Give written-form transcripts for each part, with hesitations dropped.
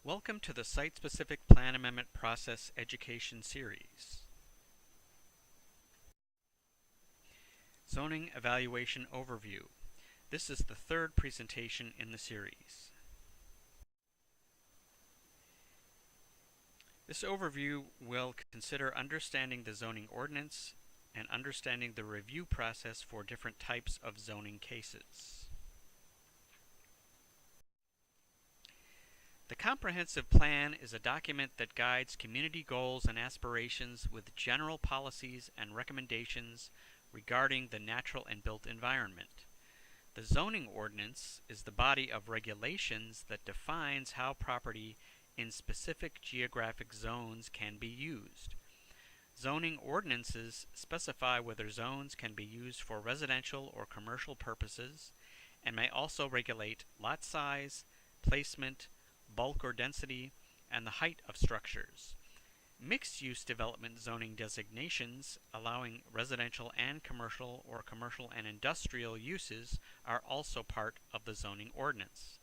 Welcome to the Site-Specific Plan Amendment Process Education Series. Zoning Evaluation Overview. This is the third presentation in the series. This overview will consider understanding the zoning ordinance and understanding the review process for different types of zoning cases. The Comprehensive Plan is a document that guides community goals and aspirations with general policies and recommendations regarding the natural and built environment. The zoning ordinance is the body of regulations that defines how property in specific geographic zones can be used. Zoning ordinances specify whether zones can be used for residential or commercial purposes and may also regulate lot size, placement, bulk or density, and the height of structures. Mixed-use development zoning designations allowing residential and commercial or commercial and industrial uses are also part of the zoning ordinance.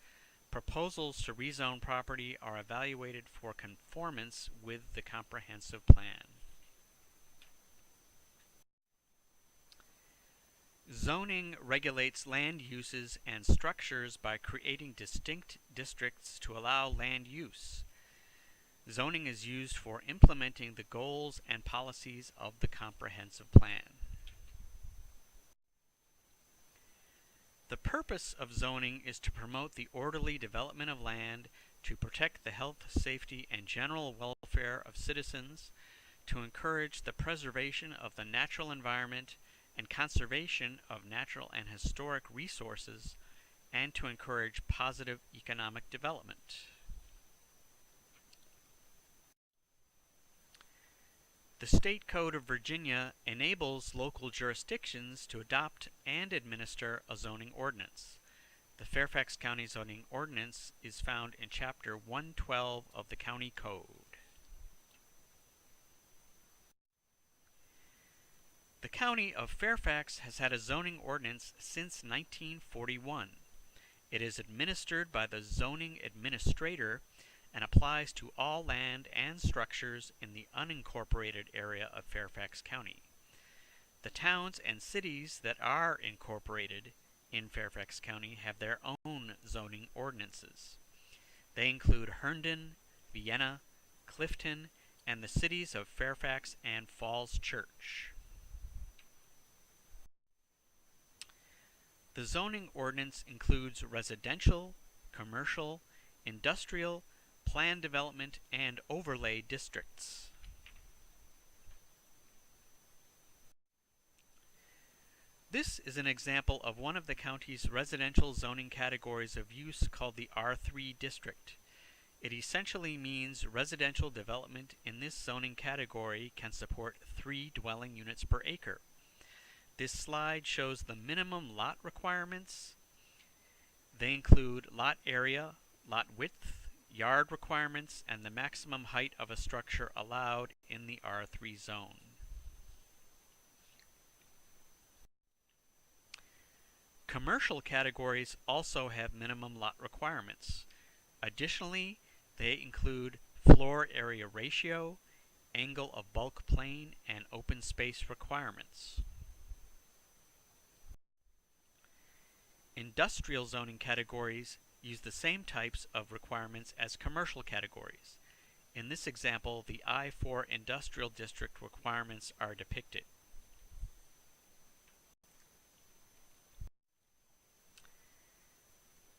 Proposals to rezone property are evaluated for conformance with the comprehensive plan. Zoning regulates land uses and structures by creating distinct districts to allow land use. Zoning is used for implementing the goals and policies of the comprehensive plan. The purpose of zoning is to promote the orderly development of land, to protect the health, safety, and general welfare of citizens, to encourage the preservation of the natural environment and conservation of natural and historic resources, and to encourage positive economic development. The State Code of Virginia enables local jurisdictions to adopt and administer a zoning ordinance. The Fairfax County Zoning Ordinance is found in Chapter 112 of the County Code. The County of Fairfax has had a zoning ordinance since 1941. It is administered by the zoning administrator and applies to all land and structures in the unincorporated area of Fairfax County. The towns and cities that are incorporated in Fairfax County have their own zoning ordinances. They include Herndon, Vienna, Clifton, and the cities of Fairfax and Falls Church. The zoning ordinance includes residential, commercial, industrial, planned development, and overlay districts. This is an example of one of the county's residential zoning categories of use called the R3 district. It essentially means residential development in this zoning category can support 3 dwelling units per acre. This slide shows the minimum lot requirements. They include lot area, lot width, yard requirements, and the maximum height of a structure allowed in the R3 zone. Commercial categories also have minimum lot requirements. Additionally, they include floor area ratio, angle of bulk plane, and open space requirements. Industrial zoning categories use the same types of requirements as commercial categories. In this example, the I-4 industrial district requirements are depicted.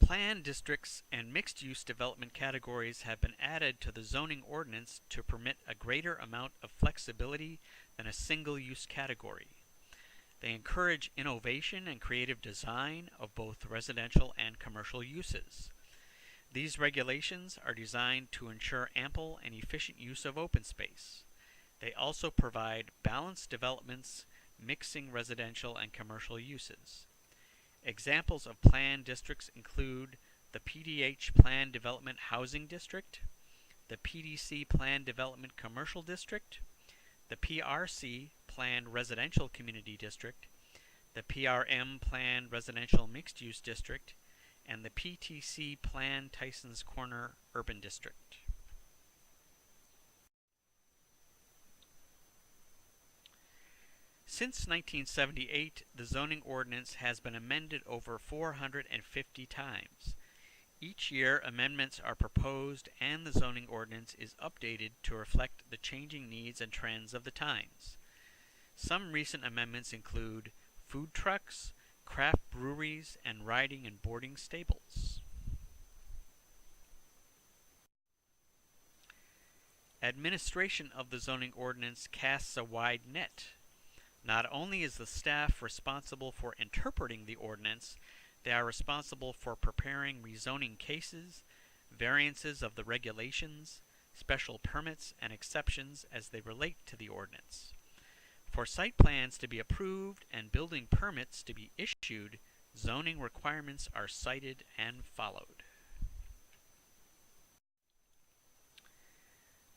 Planned districts and mixed-use development categories have been added to the zoning ordinance to permit a greater amount of flexibility than a single-use category. They encourage innovation and creative design of both residential and commercial uses. These regulations are designed to ensure ample and efficient use of open space. They also provide balanced developments mixing residential and commercial uses. Examples of planned districts include the PDH Planned Development Housing District, the PDC Planned Development Commercial District, the PRC Planned Residential Community District, the PRM Planned Residential Mixed Use District, and the PTC Plan Tysons Corner Urban District. Since 1978, the zoning ordinance has been amended over 450 times. Each year, amendments are proposed and the zoning ordinance is updated to reflect the changing needs and trends of the times. Some recent amendments include food trucks, craft breweries, and riding and boarding stables. Administration of the zoning ordinance casts a wide net. Not only is the staff responsible for interpreting the ordinance, they are responsible for preparing rezoning cases, variances of the regulations, special permits, and exceptions as they relate to the ordinance. For site plans to be approved and building permits to be issued, zoning requirements are cited and followed.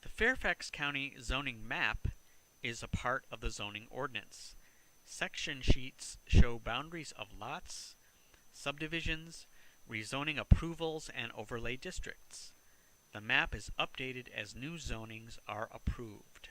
The Fairfax County zoning map is a part of the zoning ordinance. Section sheets show boundaries of lots, subdivisions, rezoning approvals, and overlay districts. The map is updated as new zonings are approved.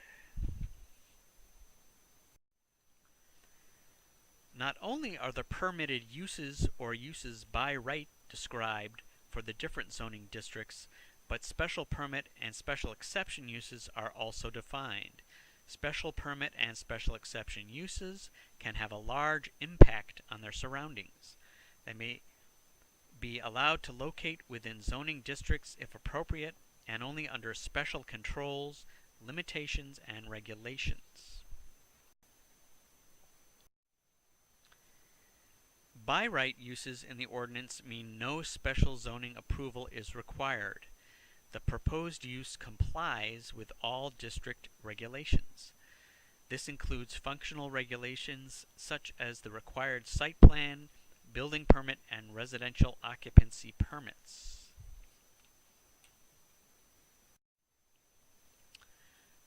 Not only are the permitted uses or uses by right described for the different zoning districts, but special permit and special exception uses are also defined. Special permit and special exception uses can have a large impact on their surroundings. They may be allowed to locate within zoning districts if appropriate, and only under special controls, limitations, and regulations. By right uses in the ordinance mean no special zoning approval is required. The proposed use complies with all district regulations. This includes functional regulations such as the required site plan, building permit, and residential occupancy permits.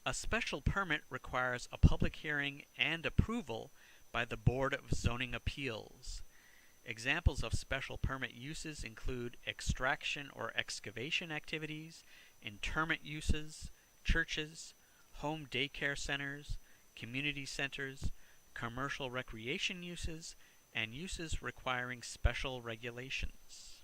A special permit requires a public hearing and approval by the Board of Zoning Appeals. Examples of special permit uses include extraction or excavation activities, interment uses, churches, home daycare centers, community centers, commercial recreation uses, and uses requiring special regulations.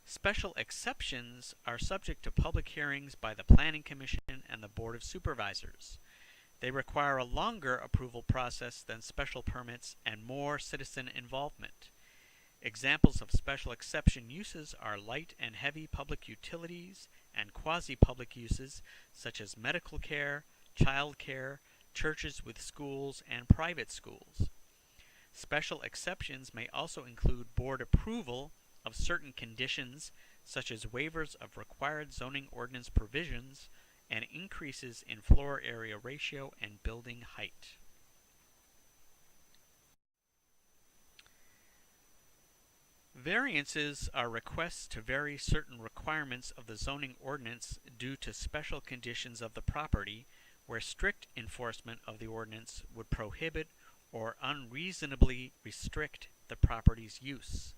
Special exceptions are subject to public hearings by the Planning Commission and the Board of Supervisors. They require a longer approval process than special permits and more citizen involvement. Examples of special exception uses are light and heavy public utilities and quasi-public uses such as medical care, child care, churches with schools, and private schools. Special exceptions may also include board approval of certain conditions such as waivers of required zoning ordinance provisions and increases in floor area ratio and building height. Variances are requests to vary certain requirements of the zoning ordinance due to special conditions of the property where strict enforcement of the ordinance would prohibit or unreasonably restrict the property's use.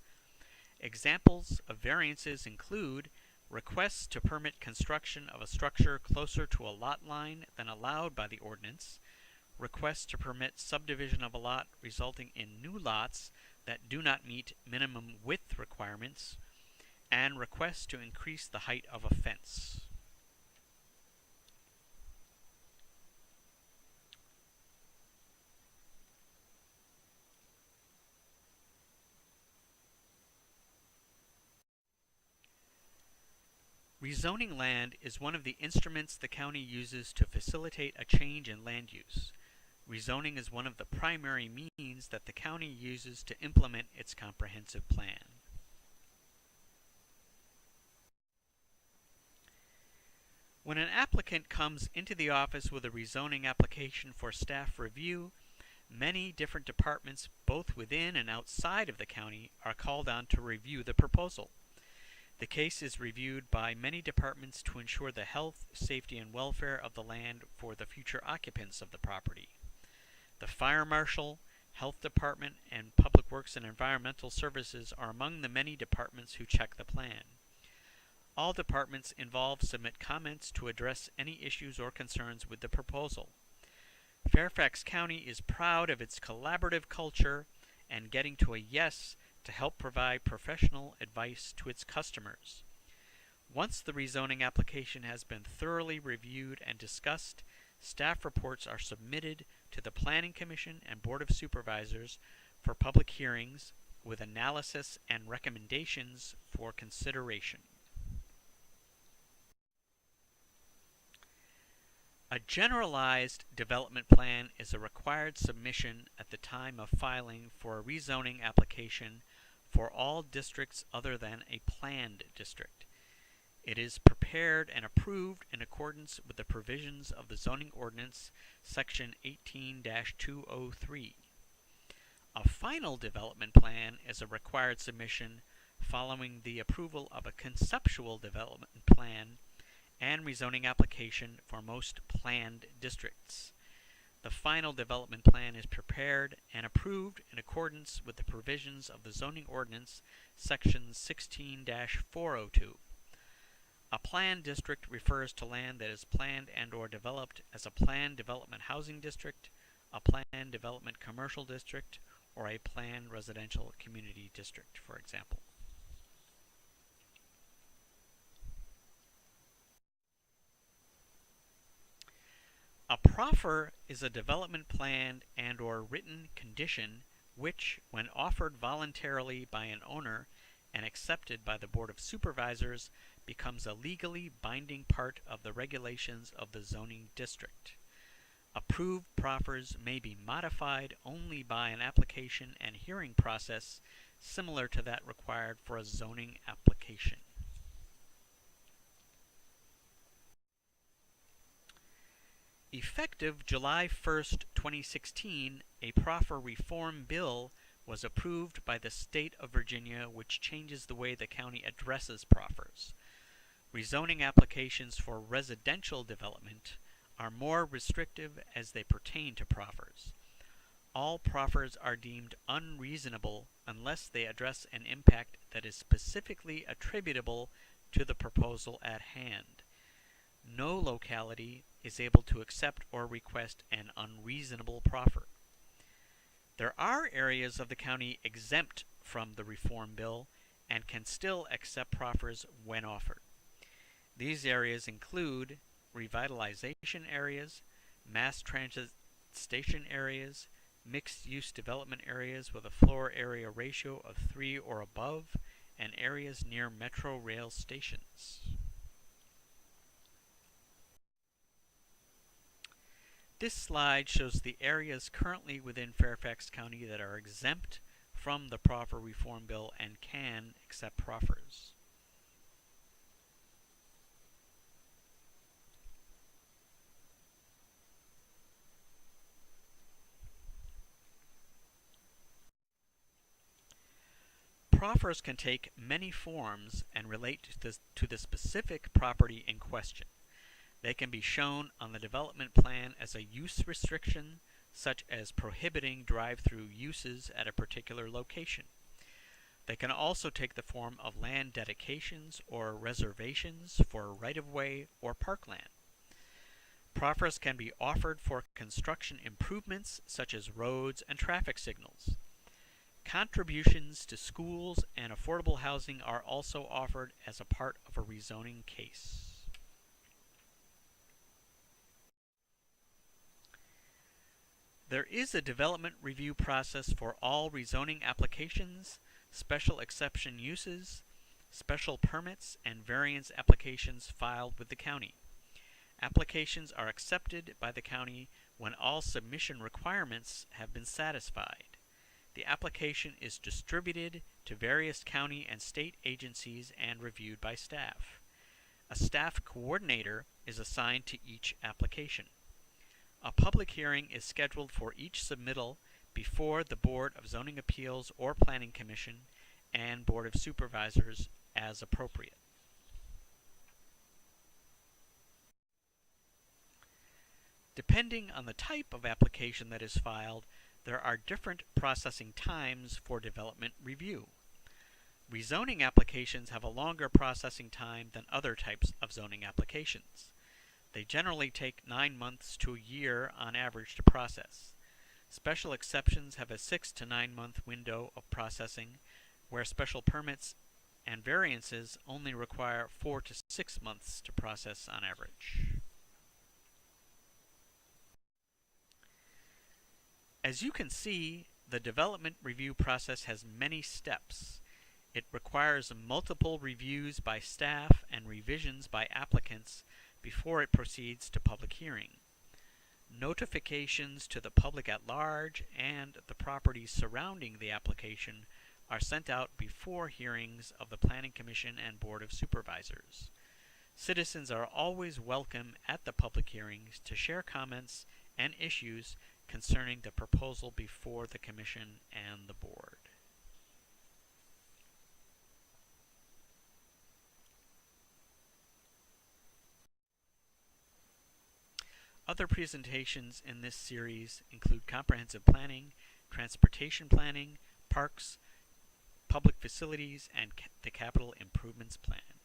Examples of variances include requests to permit construction of a structure closer to a lot line than allowed by the ordinance, requests to permit subdivision of a lot resulting in new lots that do not meet minimum width requirements, and requests to increase the height of a fence. Rezoning land is one of the instruments the county uses to facilitate a change in land use. Rezoning is one of the primary means that the county uses to implement its comprehensive plan. When an applicant comes into the office with a rezoning application for staff review, many different departments, both within and outside of the county, are called on to review the proposal. The case is reviewed by many departments to ensure the health, safety, and welfare of the land for the future occupants of the property. The fire marshal, Health Department and Public Works and Environmental Services are among the many departments who check the plan. All departments involved submit comments to address any issues or concerns with the proposal. Fairfax County is proud of its collaborative culture and getting to a yes to help provide professional advice to its customers. Once the rezoning application has been thoroughly reviewed and discussed, staff reports are submitted to the Planning Commission and Board of Supervisors for public hearings with analysis and recommendations for consideration. A generalized development plan is a required submission at the time of filing for a rezoning application for all districts other than a planned district. It is prepared and approved in accordance with the provisions of the zoning ordinance, section 18-203. A final development plan is a required submission following the approval of a conceptual development plan and rezoning application for most planned districts. The final development plan is prepared and approved in accordance with the provisions of the zoning ordinance, section 16-402. A planned district refers to land that is planned and or developed as a planned development housing district, a planned development commercial district, or a planned residential community district, for example. A proffer is a development plan and or written condition which, when offered voluntarily by an owner and accepted by the Board of Supervisors, becomes a legally binding part of the regulations of the zoning district. Approved proffers may be modified only by an application and hearing process similar to that required for a zoning application. Effective July 1st, 2016, a proffer reform bill was approved by the state of Virginia, which changes the way the county addresses proffers. Rezoning applications for residential development are more restrictive as they pertain to proffers. All proffers are deemed unreasonable unless they address an impact that is specifically attributable to the proposal at hand. No locality is able to accept or request an unreasonable proffer. There are areas of the county exempt from the reform bill and can still accept proffers when offered. These areas include revitalization areas, mass transit station areas, mixed-use development areas with a floor area ratio of 3 or above, and areas near metro rail stations. This slide shows the areas currently within Fairfax County that are exempt from the proffer reform bill and can accept proffers. Proffers can take many forms and relate to the specific property in question. They can be shown on the development plan as a use restriction, such as prohibiting drive-through uses at a particular location. They can also take the form of land dedications or reservations for right-of-way or parkland. Proffers can be offered for construction improvements such as roads and traffic signals. Contributions to schools and affordable housing are also offered as a part of a rezoning case. There is a development review process for all rezoning applications, special exception uses, special permits, and variance applications filed with the county. Applications are accepted by the county when all submission requirements have been satisfied. The application is distributed to various county and state agencies and reviewed by staff. A staff coordinator is assigned to each application. A public hearing is scheduled for each submittal before the Board of Zoning Appeals or Planning Commission and Board of Supervisors as appropriate. Depending on the type of application that is filed, there are different processing times for development review. Rezoning applications have a longer processing time than other types of zoning applications. They generally take 9 months to a year on average to process. Special exceptions have a 6 to 9 month window of processing, where special permits and variances only require 4 to 6 months to process on average. As you can see, the development review process has many steps. It requires multiple reviews by staff and revisions by applicants before it proceeds to public hearing. Notifications to the public at large and the properties surrounding the application are sent out before hearings of the Planning Commission and Board of Supervisors. Citizens are always welcome at the public hearings to share comments and issues concerning the proposal before the Commission and the Board. Other presentations in this series include comprehensive planning, transportation planning, parks, public facilities, and the capital improvements plan.